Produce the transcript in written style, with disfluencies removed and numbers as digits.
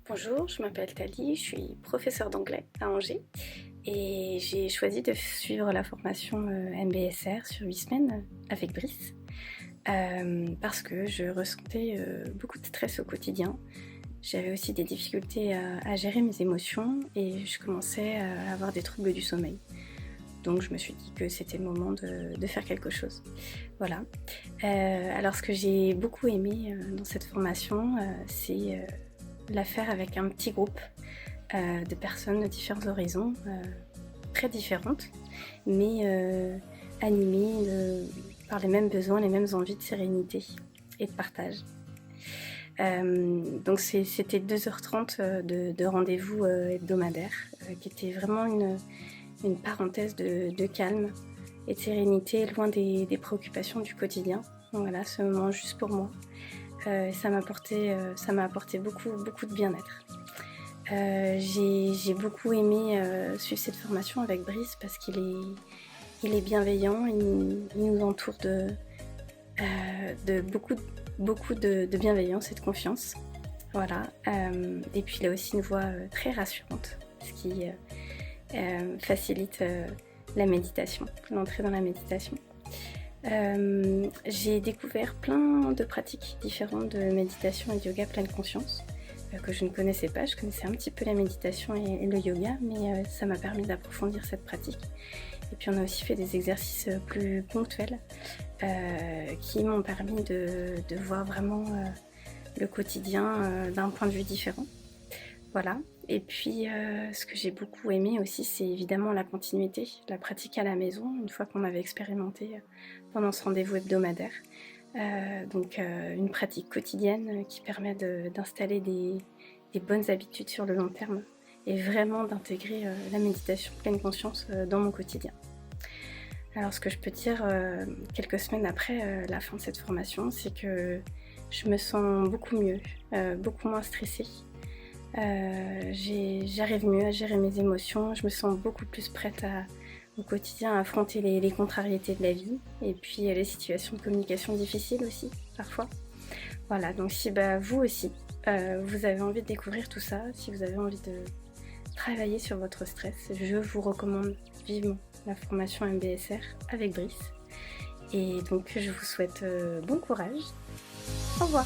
Bonjour, je m'appelle Thalie, je suis professeure d'anglais à Angers et j'ai choisi de suivre la formation MBSR sur 8 semaines avec Brice parce que je ressentais beaucoup de stress au quotidien. J'avais aussi des difficultés à gérer mes émotions et je commençais à avoir des troubles du sommeil. Donc je me suis dit que c'était le moment de faire quelque chose. Voilà. Alors ce que j'ai beaucoup aimé dans cette formation, c'est la faire avec un petit groupe de personnes de différents horizons, très différentes, mais animées par les mêmes besoins, les mêmes envies de sérénité et de partage. Donc c'était 2h30 de rendez-vous hebdomadaires qui était vraiment une parenthèse de calme et de sérénité, loin des préoccupations du quotidien. Donc voilà, ce moment juste pour moi. Ça m'a apporté beaucoup de bien-être. J'ai beaucoup aimé suivre cette formation avec Brice parce qu'il est bienveillant, il nous entoure de beaucoup de bienveillance et de confiance. Voilà. Et puis il a aussi une voix très rassurante, ce qui facilite la méditation, l'entrée dans la méditation. J'ai découvert plein de pratiques différentes de méditation et de yoga pleine conscience que je ne connaissais pas. Je connaissais un petit peu la méditation et le yoga, mais ça m'a permis d'approfondir cette pratique. Et puis on a aussi fait des exercices plus ponctuels qui m'ont permis de voir vraiment le quotidien d'un point de vue différent. Voilà. Et puis ce que j'ai beaucoup aimé aussi, c'est évidemment la continuité, la pratique à la maison, une fois qu'on avait expérimenté pendant ce rendez-vous hebdomadaire. Donc une pratique quotidienne qui permet d'installer des bonnes habitudes sur le long terme et vraiment d'intégrer la méditation pleine conscience dans mon quotidien. Alors ce que je peux dire quelques semaines après la fin de cette formation, c'est que je me sens beaucoup mieux, beaucoup moins stressée. J'arrive mieux à gérer mes émotions, je me sens beaucoup plus prête au quotidien à affronter les contrariétés de la vie et puis les situations de communication difficiles aussi parfois. Voilà, donc si vous aussi vous avez envie de découvrir tout ça, si vous avez envie de travailler sur votre stress, je vous recommande vivement la formation MBSR avec Brice. Et donc je vous souhaite bon courage. Au revoir.